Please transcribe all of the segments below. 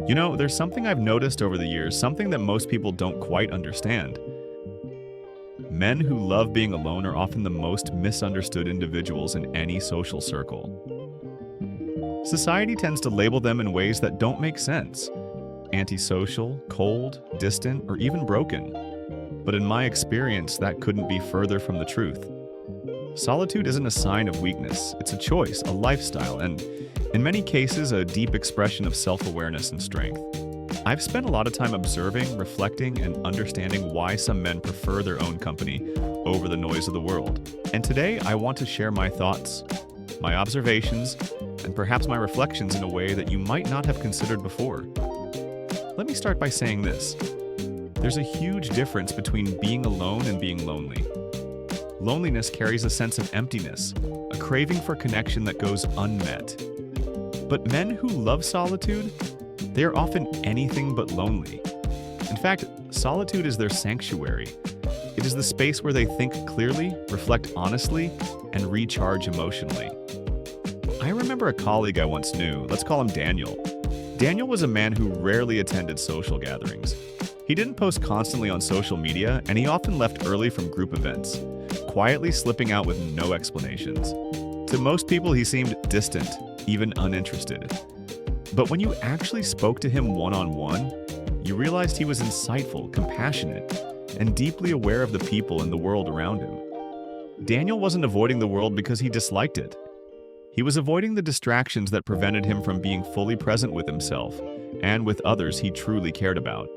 There's something I've noticed over the years, something that most people don't quite understand. Men who love being alone are often the most misunderstood individuals in any social circle. Society tends to label them in ways that don't make sense: antisocial, cold, distant, or even broken. But in my experience, that couldn't be further from the truth. Solitude isn't a sign of weakness, it's a choice, a lifestyle, and in many cases, a deep expression of self-awareness and strength. I've spent a lot of time observing, reflecting, and understanding why some men prefer their own company over the noise of the world. And today, I want to share my thoughts, my observations, and perhaps my reflections in a way that you might not have considered before. Let me start by saying this. There's a huge difference between being alone and being lonely. Loneliness carries a sense of emptiness, a craving for connection that goes unmet. But men who love solitude, they are often anything but lonely. In fact, solitude is their sanctuary. It is the space where they think clearly, reflect honestly, and recharge emotionally. I remember a colleague I once knew, let's call him Daniel. Daniel was a man who rarely attended social gatherings. He didn't post constantly on social media, and he often left early from group events, quietly slipping out with no explanations. To most people, he seemed distant, even uninterested. But when you actually spoke to him one-on-one, you realized he was insightful, compassionate, and deeply aware of the people and the world around him. Daniel wasn't avoiding the world because he disliked it. He was avoiding the distractions that prevented him from being fully present with himself and with others he truly cared about.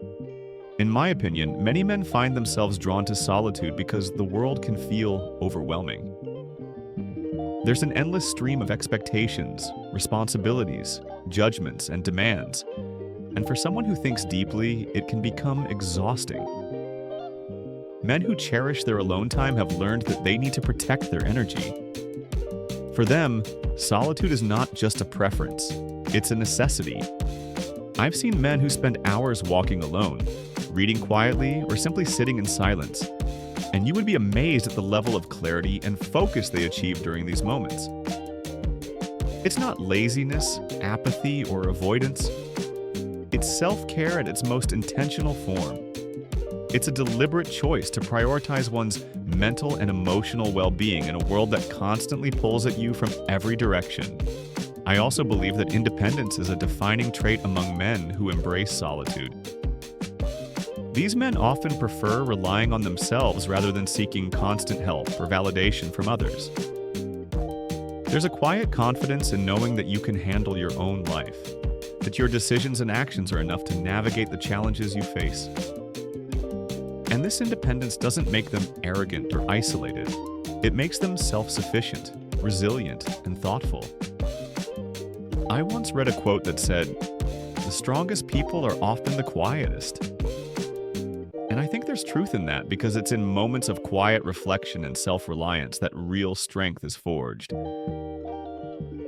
In my opinion, many men find themselves drawn to solitude because the world can feel overwhelming. There's an endless stream of expectations, responsibilities, judgments, and demands. And for someone who thinks deeply, it can become exhausting. Men who cherish their alone time have learned that they need to protect their energy. For them, solitude is not just a preference, it's a necessity. I've seen men who spend hours walking alone, reading quietly, or simply sitting in silence, and you would be amazed at the level of clarity and focus they achieve during these moments. It's not laziness, apathy, or avoidance. It's self-care at its most intentional form. It's a deliberate choice to prioritize one's mental and emotional well-being in a world that constantly pulls at you from every direction. I also believe that independence is a defining trait among men who embrace solitude. These men often prefer relying on themselves rather than seeking constant help or validation from others. There's a quiet confidence in knowing that you can handle your own life, that your decisions and actions are enough to navigate the challenges you face. And this independence doesn't make them arrogant or isolated. It makes them self-sufficient, resilient, and thoughtful. I once read a quote that said, "The strongest people are often the quietest." And I think there's truth in that because it's in moments of quiet reflection and self-reliance that real strength is forged.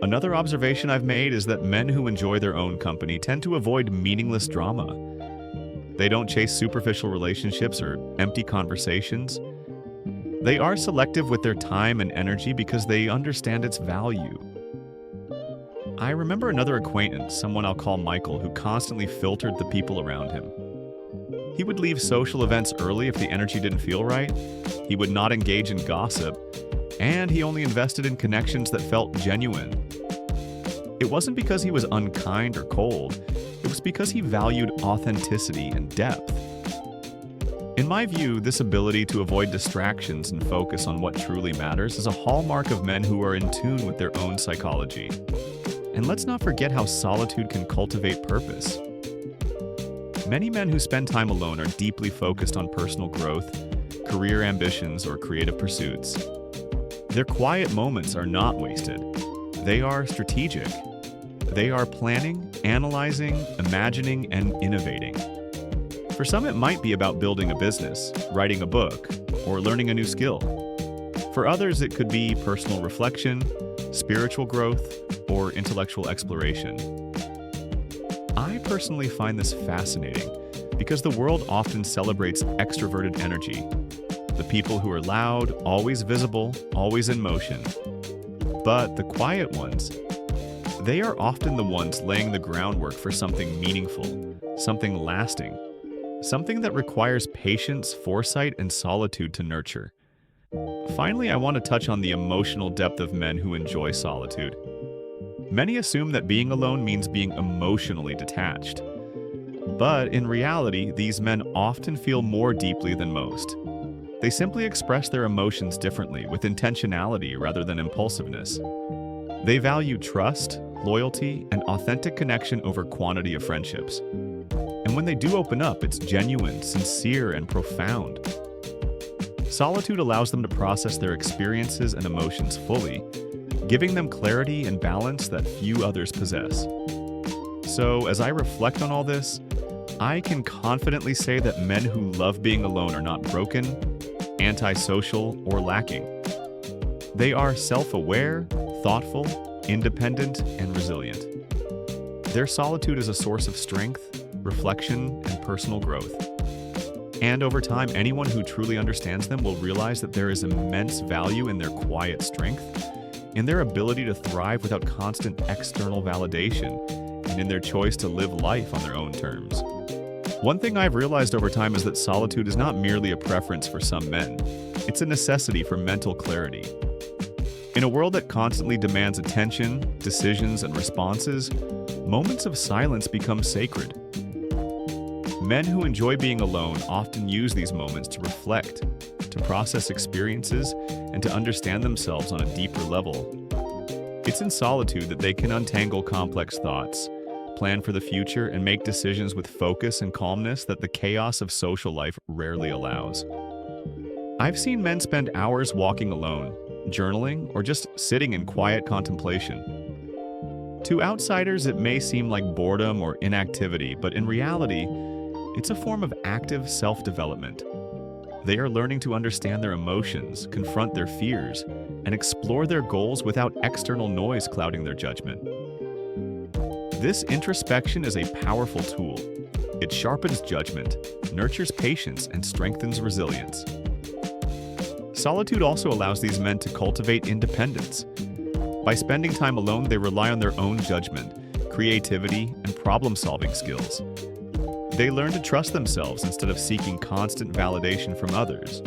Another observation I've made is that men who enjoy their own company tend to avoid meaningless drama. They don't chase superficial relationships or empty conversations. They are selective with their time and energy because they understand its value. I remember another acquaintance, someone I'll call Michael, who constantly filtered the people around him. He would leave social events early if the energy didn't feel right, he would not engage in gossip, and he only invested in connections that felt genuine. It wasn't because he was unkind or cold, it was because he valued authenticity and depth. In my view, this ability to avoid distractions and focus on what truly matters is a hallmark of men who are in tune with their own psychology. And let's not forget how solitude can cultivate purpose. Many men who spend time alone are deeply focused on personal growth, career ambitions, or creative pursuits. Their quiet moments are not wasted. They are strategic. They are planning, analyzing, imagining, and innovating. For some, it might be about building a business, writing a book, or learning a new skill. For others, it could be personal reflection, spiritual growth, or intellectual exploration. I personally find this fascinating because the world often celebrates extroverted energy, the people who are loud, always visible, always in motion. But the quiet ones, They are often the ones laying the groundwork for something meaningful, something lasting, something that requires patience, foresight, and solitude to nurture. Finally, I want to touch on the emotional depth of men who enjoy solitude. Many assume that being alone means being emotionally detached. But in reality, these men often feel more deeply than most. They simply express their emotions differently, with intentionality rather than impulsiveness. They value trust, loyalty, and authentic connection over quantity of friendships. And when they do open up, it's genuine, sincere, and profound. Solitude allows them to process their experiences and emotions fully, giving them clarity and balance that few others possess. So, as I reflect on all this, I can confidently say that men who love being alone are not broken, antisocial, or lacking. They are self-aware, thoughtful, independent, and resilient. Their solitude is a source of strength, reflection, and personal growth. And over time, anyone who truly understands them will realize that there is immense value in their quiet strength, in their ability to thrive without constant external validation, and in their choice to live life on their own terms. One thing I've realized over time is that solitude is not merely a preference for some men. It's a necessity for mental clarity. In a world that constantly demands attention, decisions, and responses, moments of silence become sacred. Men who enjoy being alone often use these moments to reflect, to process experiences, and to understand themselves on a deeper level. It's in solitude that they can untangle complex thoughts, plan for the future, and make decisions with focus and calmness that the chaos of social life rarely allows. I've seen men spend hours walking alone, journaling, or just sitting in quiet contemplation. To outsiders, it may seem like boredom or inactivity, but in reality, it's a form of active self-development. They are learning to understand their emotions, confront their fears, and explore their goals without external noise clouding their judgment. This introspection is a powerful tool. It sharpens judgment, nurtures patience, and strengthens resilience. Solitude also allows these men to cultivate independence. By spending time alone, they rely on their own judgment, creativity, and problem-solving skills. They learn to trust themselves instead of seeking constant validation from others.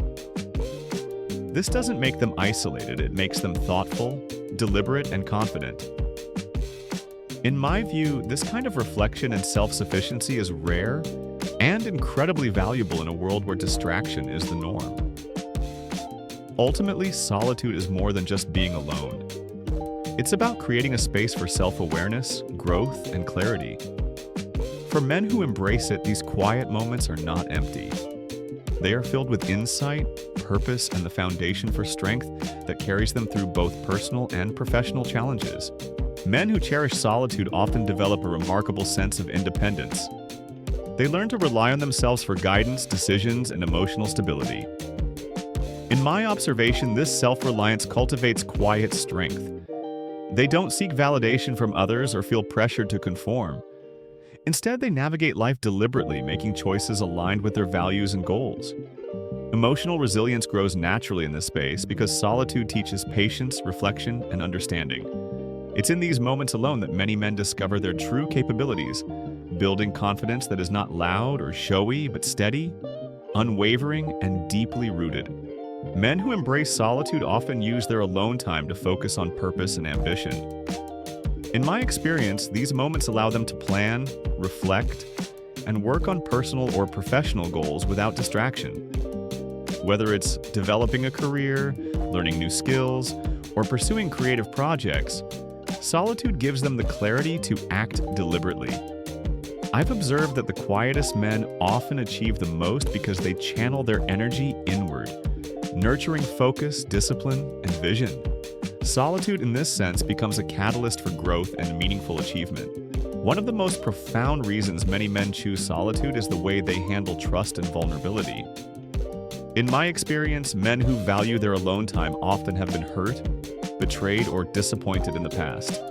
This doesn't make them isolated, it makes them thoughtful, deliberate, and confident. In my view, this kind of reflection and self-sufficiency is rare and incredibly valuable in a world where distraction is the norm. Ultimately, solitude is more than just being alone. It's about creating a space for self-awareness, growth, and clarity. For men who embrace it, these quiet moments are not empty. They are filled with insight, purpose, and the foundation for strength that carries them through both personal and professional challenges. Men who cherish solitude often develop a remarkable sense of independence. They learn to rely on themselves for guidance, decisions, and emotional stability. In my observation, this self-reliance cultivates quiet strength. They don't seek validation from others or feel pressured to conform. Instead, they navigate life deliberately, making choices aligned with their values and goals. Emotional resilience grows naturally in this space because solitude teaches patience, reflection, and understanding. It's in these moments alone that many men discover their true capabilities, building confidence that is not loud or showy, but steady, unwavering, and deeply rooted. Men who embrace solitude often use their alone time to focus on purpose and ambition. In my experience, these moments allow them to plan, reflect, and work on personal or professional goals without distraction. Whether it's developing a career, learning new skills, or pursuing creative projects, solitude gives them the clarity to act deliberately. I've observed that the quietest men often achieve the most because they channel their energy inward, nurturing focus, discipline, and vision. Solitude in this sense becomes a catalyst for growth and meaningful achievement. One of the most profound reasons many men choose solitude is the way they handle trust and vulnerability. In my experience, men who value their alone time often have been hurt, betrayed, or disappointed in the past.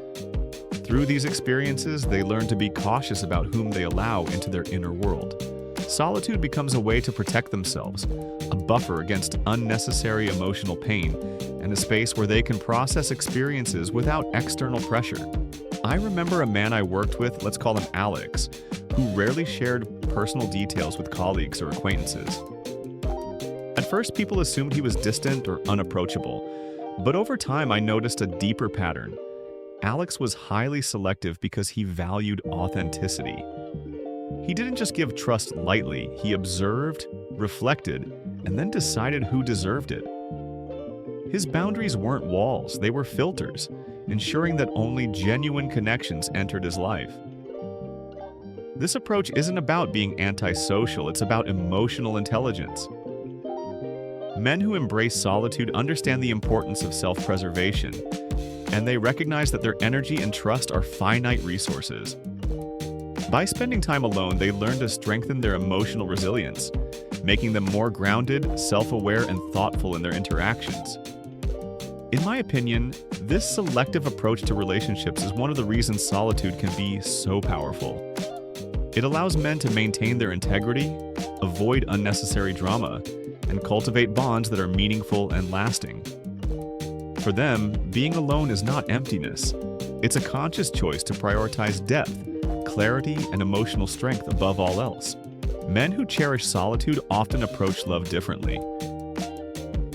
Through these experiences, they learn to be cautious about whom they allow into their inner world. Solitude becomes a way to protect themselves, a buffer against unnecessary emotional pain, and a space where they can process experiences without external pressure. I remember a man I worked with, let's call him Alex, who rarely shared personal details with colleagues or acquaintances. At first, people assumed he was distant or unapproachable, but over time I noticed a deeper pattern. Alex was highly selective because he valued authenticity. He didn't just give trust lightly, he observed, reflected, and then decided who deserved it. His boundaries weren't walls, they were filters, ensuring that only genuine connections entered his life. This approach isn't about being antisocial, it's about emotional intelligence. Men who embrace solitude understand the importance of self-preservation, and they recognize that their energy and trust are finite resources. By spending time alone, they learn to strengthen their emotional resilience, making them more grounded, self-aware, and thoughtful in their interactions. In my opinion, this selective approach to relationships is one of the reasons solitude can be so powerful. It allows men to maintain their integrity, avoid unnecessary drama, and cultivate bonds that are meaningful and lasting. For them, being alone is not emptiness. It's a conscious choice to prioritize depth, clarity, and emotional strength above all else. Men who cherish solitude often approach love differently.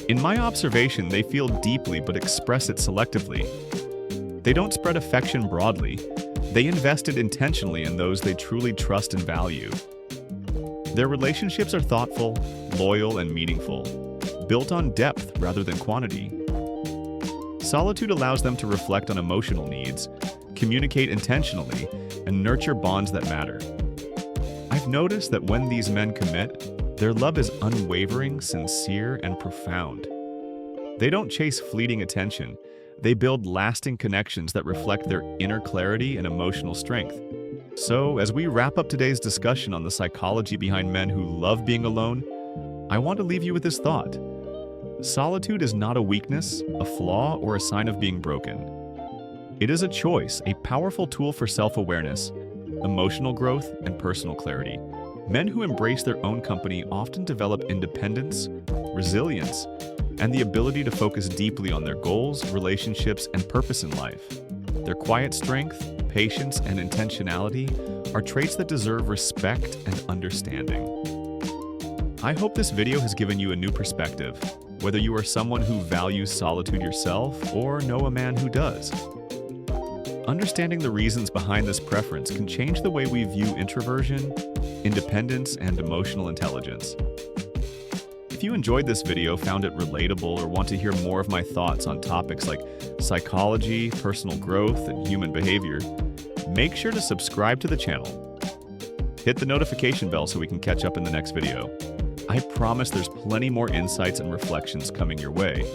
In my observation, they feel deeply but express it selectively. They don't spread affection broadly. They invest it intentionally in those they truly trust and value. Their relationships are thoughtful, loyal, and meaningful, built on depth rather than quantity. Solitude allows them to reflect on emotional needs, communicate intentionally, and nurture bonds that matter. I've noticed that when these men commit, their love is unwavering, sincere, and profound. They don't chase fleeting attention. They build lasting connections that reflect their inner clarity and emotional strength. So, as we wrap up today's discussion on the psychology behind men who love being alone, I want to leave you with this thought. Solitude is not a weakness, a flaw, or a sign of being broken. It is a choice, a powerful tool for self-awareness, emotional growth, and personal clarity. Men who embrace their own company often develop independence, resilience, and the ability to focus deeply on their goals, relationships, and purpose in life. Their quiet strength, patience, and intentionality are traits that deserve respect and understanding. I hope this video has given you a new perspective, whether you are someone who values solitude yourself or know a man who does. Understanding the reasons behind this preference can change the way we view introversion, independence, and emotional intelligence. If you enjoyed this video, found it relatable, or want to hear more of my thoughts on topics like psychology, personal growth, and human behavior, make sure to subscribe to the channel. Hit the notification bell so we can catch up in the next video. I promise there's plenty more insights and reflections coming your way.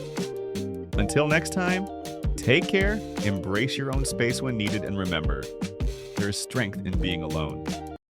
Until next time, take care, embrace your own space when needed, and remember, there is strength in being alone.